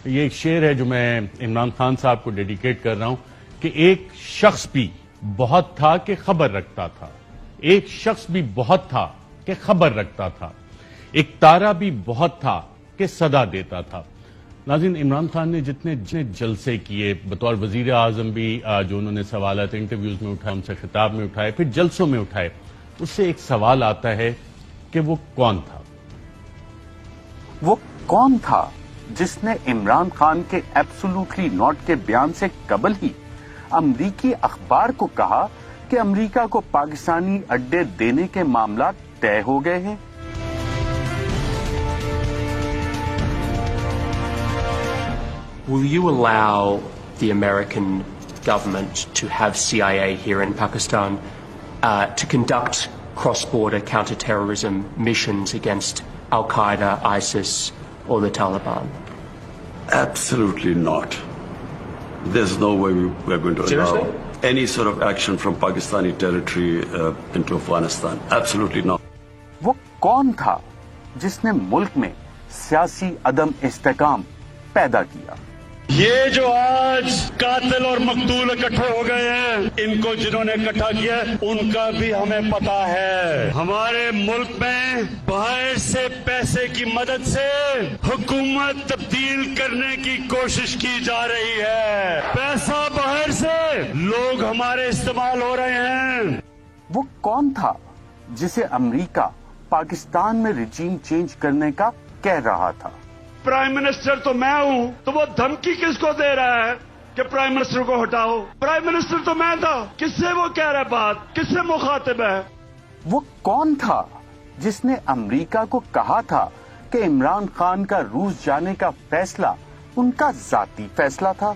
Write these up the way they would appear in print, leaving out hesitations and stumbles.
یہ ایک شعر ہے جو میں عمران خان صاحب کو ڈیڈیکیٹ کر رہا ہوں کہ ایک شخص بھی بہت تھا کہ خبر رکھتا تھا، ایک شخص بھی بہت تھا کہ خبر رکھتا تھا، ایک تارا بھی بہت تھا کہ صدا دیتا تھا۔ ناظرین، عمران خان نے جتنے جلسے کیے بطور وزیر اعظم بھی، جو انہوں نے سوالات انٹرویوز میں اٹھائے، ان سے خطاب میں اٹھائے، پھر جلسوں میں اٹھائے، اس سے ایک سوال آتا ہے کہ وہ کون تھا؟ وہ کون تھا جس نے عمران خان کے ایبسولوٹلی ناٹ کے بیان سے قبل ہی امریکی اخبار کو کہا کہ امریکہ کو پاکستانی اڈے دینے کے معاملات طے ہو گئے ہیں؟ Will you allow the American government to have CIA here in Pakistan to conduct cross-border counter-terrorism missions against Al-Qaeda, ISIS, or the Taliban? Absolutely not. There's no way we're going to allow any sort of action from Pakistani territory into Afghanistan. Absolutely not. وہ کون تھا جس نے ملک میں سیاسی عدم استحکام پیدا کیا؟ یہ جو آج قاتل اور مقتول اکٹھے ہو گئے ہیں، ان کو جنہوں نے اکٹھا کیا ان کا بھی ہمیں پتا ہے۔ ہمارے ملک میں باہر سے پیسے کی مدد سے حکومت تبدیل کرنے کی کوشش کی جا رہی ہے، پیسہ باہر سے، لوگ ہمارے استعمال ہو رہے ہیں۔ وہ کون تھا جسے امریکہ پاکستان میں رجیم چینج کرنے کا کہہ رہا تھا؟ پرائم منسٹر تو میں ہوں، تو وہ دھمکی کس کو دے رہا ہے کہ پرائم منسٹر کو ہٹاؤ؟ پرائم منسٹر تو میں تھا، کس سے وہ کہہ رہا ہے بات، کس سے مخاطب ہے؟ وہ کون تھا جس نے امریکہ کو کہا تھا کہ عمران خان کا روس جانے کا فیصلہ ان کا ذاتی فیصلہ تھا؟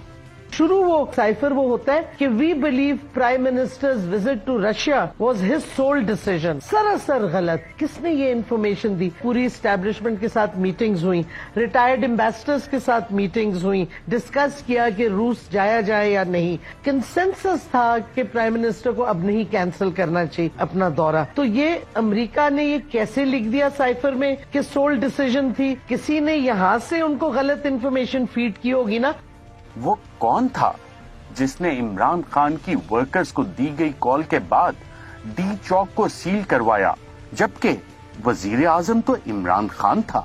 شروع وہ سائفر وہ ہوتا ہے کہ we believe prime minister's visit to Russia was his sole decision. سراسر غلط۔ کس نے یہ انفارمیشن دی؟ پوری اسٹیبلشمنٹ کے ساتھ میٹنگز ہوئی، ریٹائرڈ امبیسڈرز کے ساتھ میٹنگز ہوئی، ڈسکس کیا کہ روس جایا جائے یا نہیں۔ کنسنسس تھا کہ پرائم منسٹر کو اب نہیں کینسل کرنا چاہیے اپنا دورہ۔ تو یہ امریکہ نے یہ کیسے لکھ دیا سائفر میں کہ سول ڈیسیژن تھی؟ کسی نے یہاں سے ان کو غلط انفارمیشن فیڈ کی ہوگی نا۔ وہ کون تھا جس نے عمران خان کی ورکرز کو دی گئی کال کے بعد ڈی چوک کو سیل کروایا، جبکہ وزیر اعظم تو عمران خان تھا؟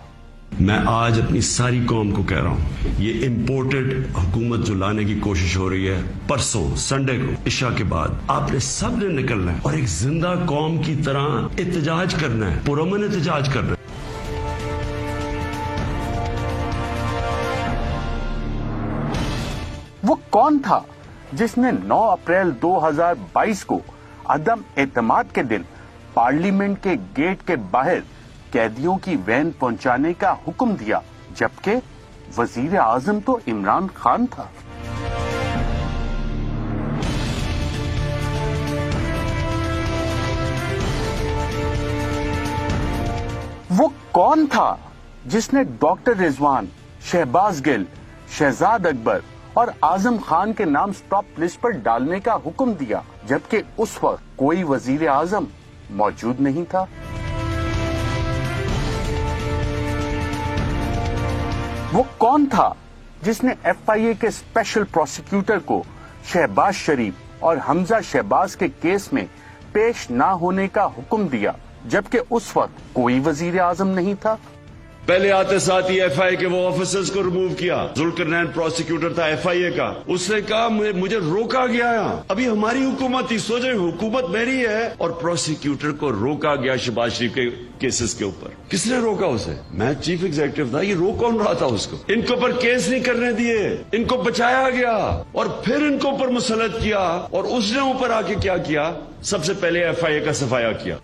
میں آج اپنی ساری قوم کو کہہ رہا ہوں، یہ امپورٹڈ حکومت جو لانے کی کوشش ہو رہی ہے، پرسوں سنڈے کو عشاء کے بعد آپ نے سب نے نکلنا ہے اور ایک زندہ قوم کی طرح احتجاج کرنا ہے، پرامن احتجاج کرنا ہے۔ وہ کون تھا جس نے 9 اپریل 2022 کو عدم اعتماد کے دن پارلیمنٹ کے گیٹ کے باہر قیدیوں کی وین پہنچانے کا حکم دیا، جبکہ وزیر اعظم تو عمران خان تھا؟ وہ کون تھا جس نے ڈاکٹر رضوان، شہباز گل، شہزاد اکبر اور اعظم خان کے نام سٹاپ لسٹ پر ڈالنے کا حکم دیا، جبکہ اس وقت کوئی وزیر اعظم موجود نہیں تھا؟ وہ کون تھا جس نے ایف آئی اے کے اسپیشل پروسیکیوٹر کو شہباز شریف اور حمزہ شہباز کے کیس میں پیش نہ ہونے کا حکم دیا، جبکہ اس وقت کوئی وزیر اعظم نہیں تھا؟ پہلے آتے ساتھ ہی ایف آئی اے کے وہ آفیسرز کو ریموو کیا۔ ذوالقرنین پروسیکیوٹر تھا ایف آئی اے کا، اس نے کہا مجھے روکا گیا ہے۔ ابھی ہماری حکومت تھی، سوچے حکومت میری ہے اور پروسیکیوٹر کو روکا گیا شہباز شریف کے کیسز کے اوپر۔ کس نے روکا اسے؟ میں چیف ایگزیکٹو تھا، یہ روک کون رہا تھا اس کو؟ ان کے اوپر کیس نہیں کرنے دیے، ان کو بچایا گیا اور پھر ان کو اوپر مسلط کیا، اور اس نے اوپر آ کے کیا کیا؟ سب سے پہلے ایف آئی اے کا صفایا کیا۔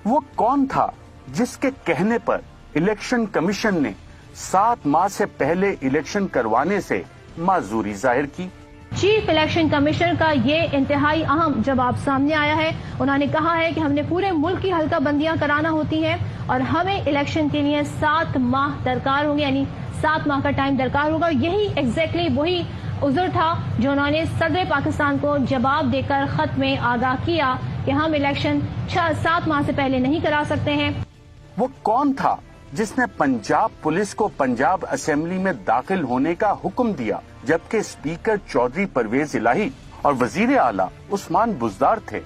وہ کون تھا جس کے کہنے پر الیکشن کمیشن نے 7 ماہ سے پہلے الیکشن کروانے سے معذوری ظاہر کی؟ چیف الیکشن کمیشنر کا یہ انتہائی اہم جواب سامنے آیا ہے۔ انہوں نے کہا ہے کہ ہم نے پورے ملک کی حلقہ بندیاں کرانا ہوتی ہیں اور ہمیں الیکشن کے لیے 7 ماہ درکار ہوں گے، یعنی 7 ماہ کا ٹائم درکار ہوگا۔ یہی ایگزیکٹلی وہی عذر تھا جو انہوں نے صدر پاکستان کو جواب دے کر خط میں آگاہ کیا کہ ہم الیکشن 7 ماہ سے پہلے نہیں کرا سکتے ہیں۔ وہ کون تھا जिस ने पंजाब पुलिस को पंजाब असेंबली में दाखिल होने का हुक्म दिया, जबकि स्पीकर चौधरी परवेज इलाही और वजीर आला उस्मान बुज़दार थे।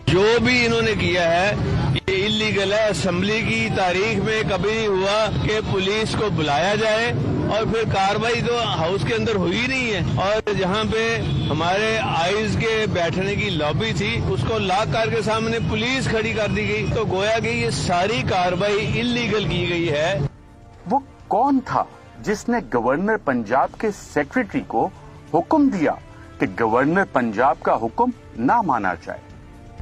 जो भी इन्होंने किया है ये इलीगल है। असेंबली की तारीख में कभी नहीं हुआ कि पुलिस को बुलाया जाए और फिर कार्रवाई तो हाउस के अंदर हुई नहीं है। और जहाँ पे हमारे आइज के बैठने की लॉबी थी उसको लॉक करके सामने पुलिस खड़ी कर दी गई, तो गोया कि ये सारी कार्रवाई इलीगल की गई है। वो कौन था जिसने गवर्नर पंजाब के सेक्रेटरी को हुक्म दिया कि गवर्नर पंजाब का हुक्म ना माना जाए?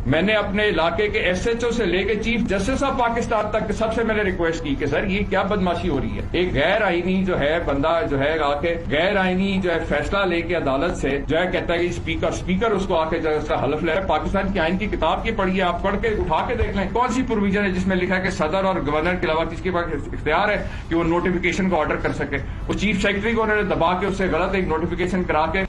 मैंने अपने इलाके के एसएचओ से लेके चीफ जस्टिस ऑफ पाकिस्तान तक सबसे मैंने रिक्वेस्ट की कि सर ये क्या बदमाशी हो रही है। एक गैर आईनी जो है बंदा जो है आके गैर आईनी जो है फैसला लेके अदालत से जो है कहता है कि स्पीकर उसको आके जो है उसका हलफ ले रहा है। पाकिस्तान की आइन की किताब की पढ़िए, आप पढ़ के उठा के देख लें कौन सी प्रोविजन है जिसमें लिखा है कि सदर और गवर्नर के अलावा किसके पास इख्तियार है कि वो नोटिफिकेशन को ऑर्डर कर सके। वो चीफ सेक्रेटरी को उन्होंने दबा के उससे गलत एक नोटिफिकेशन करा के।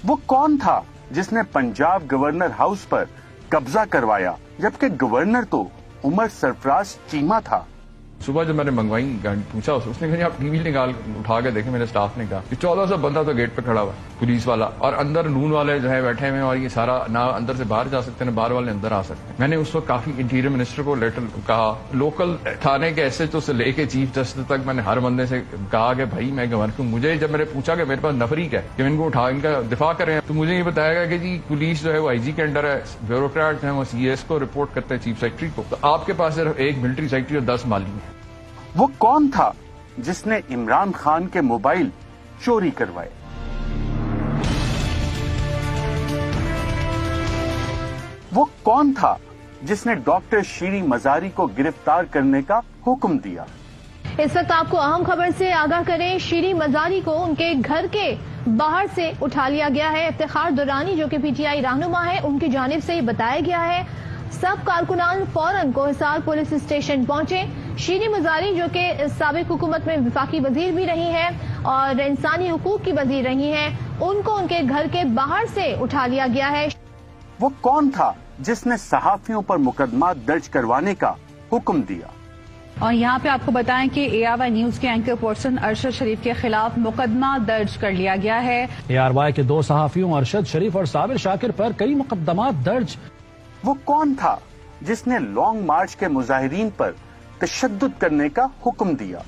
वो कौन था जिसने पंजाब गवर्नर हाउस पर कब्जा करवाया, जबकि गवर्नर तो उमर सरफराज चीमा था? सुबह जब मैंने मंगवाई पूछा उसने कहा आप टीवी निकाल उठा के देखे। मेरे स्टाफ ने कहा कि 1400 बंदा तो गेट पे खड़ा हुआ पुलिस वाला और अंदर नून वाले जो है बैठे हुए और ये सारा ना अंदर से बाहर जा सकते ना बाहर वाले अंदर आ सकते हैं। मैंने उस वक्त काफी इंटीरियर मिनिस्टर को लेटर कहा, लोकल थाने के एसएचओ से लेके चीफ जस्टिस तक मैंने हर बंदे से कहा कि भाई मैं गवर्नर को, मुझे जब मैंने पूछा कि मेरे पास नफरीक है कि इनको उठा इनका दिफा करें, तो मुझे ये बताया गया कि जी पुलिस जो है वो आईजी के अंडर है, ब्यूरोक्रेट जो है वो सीएस को रिपोर्ट करते हैं चीफ सेक्रेटरी को, तो आपके पास सिर्फ एक मिलिट्री सेक्रेटरी और 10 माली है। वो कौन था जिसने इमरान खान के मोबाइल चोरी करवाए? वो कौन था जिसने डॉक्टर शीरी मजारी को गिरफ्तार करने का हुक्म दिया? इस वक्त आपको अहम खबर से आगाह करें, शीरी मजारी को उनके घर के बाहर से उठा लिया गया है। इफ्तिखार दुरानी जो कि पीटीआई रहनुमा है उनकी जानिब से बताया गया है। सब कारकुनान फौरन कोहिसार पुलिस स्टेशन पहुंचे। शीरी मजारी जो कि साबिक हुकूमत में विफाकी वजीर भी रही है और इंसानी हुकूक की वजीर रही हैं, उनको उनके घर के बाहर से उठा लिया गया है। वो कौन था जिसने सहाफियों पर मुकदमा दर्ज करवाने का हुक्म दिया? और यहाँ पे आपको बताएं कि ARY न्यूज के एंकर पर्सन अरशद शरीफ के खिलाफ मुकदमा दर्ज कर लिया गया है। ARY के 2 सहाफियों अरशद शरीफ और साबिर शाकिर पर कई मुकदमा दर्ज। वो कौन था जिसने लॉन्ग मार्च के मुजाहिरीन पर तशद्दुद करने का हुक्म दिया?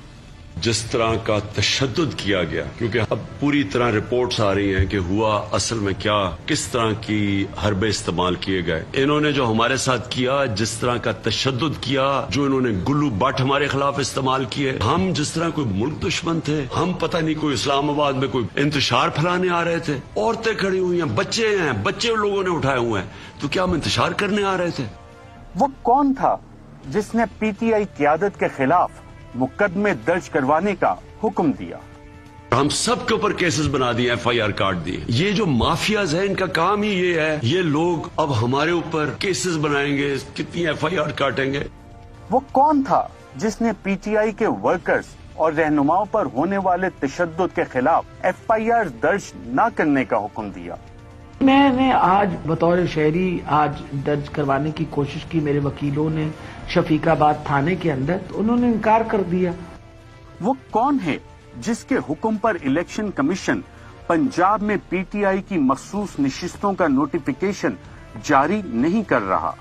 जिस तरह का तशद्दुद किया गया, क्योंकि अब पूरी तरह रिपोर्ट्स आ रही हैं कि हुआ असल में क्या, किस तरह की हरबे इस्तेमाल किए गए। इन्होंने जो हमारे साथ किया, जिस तरह का तशद्दुद किया, जो इन्होंने गुल्लू बट हमारे खिलाफ इस्तेमाल किए, हम जिस तरह कोई मुल्क दुश्मन थे, हम पता नहीं कोई इस्लामाबाद में कोई इंतशार फैलाने आ रहे थे, औरतें खड़ी हुई हैं, बच्चे लोगों ने उठाए हुए हैं, तो क्या हम इंतशार करने आ रहे थे? वो कौन था जिसने पीटीआई क़यादत के खिलाफ मुकदमे दर्ज करवाने का हुक्म दिया? हम सब के ऊपर केसेस बना दिए, FIR काट दिए। ये जो माफियाज हैं इनका काम ही ये है, ये लोग अब हमारे ऊपर केसेस बनाएंगे, कितनी FIR काटेंगे। वो कौन था जिसने पीटीआई के वर्कर्स और रहनुमाओं पर होने वाले तशद्दुद के खिलाफ FIR दर्ज न करने का हुक्म दिया? मैंने आज बतौर शहरी आज दर्ज करवाने की कोशिश की, मेरे वकीलों ने शफीकाबाद थाने के अंदर, तो उन्होंने इनकार कर दिया। वो कौन है जिसके हुक्म पर इलेक्शन कमीशन पंजाब में पीटीआई की मखसूस नशिस्तों का नोटिफिकेशन जारी नहीं कर रहा?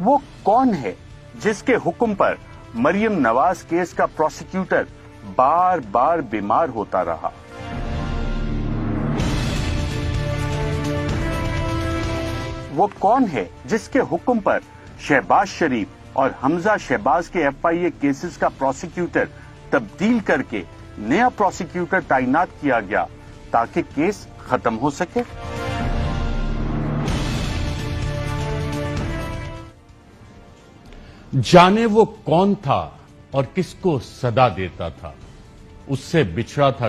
वो कौन है जिसके हुक्म पर मरियम नवाज केस का प्रोसिक्यूटर बार बार बीमार होता रहा? वो कौन है जिसके हुक्म पर शहबाज शरीफ और हमजा शहबाज के FIA केसेस का प्रोसिक्यूटर तब्दील करके नया प्रोसिक्यूटर तैनात किया गया ताकि केस खत्म हो सके? जाने वो कौन था और किसको सदा देता था, उससे बिछड़ा था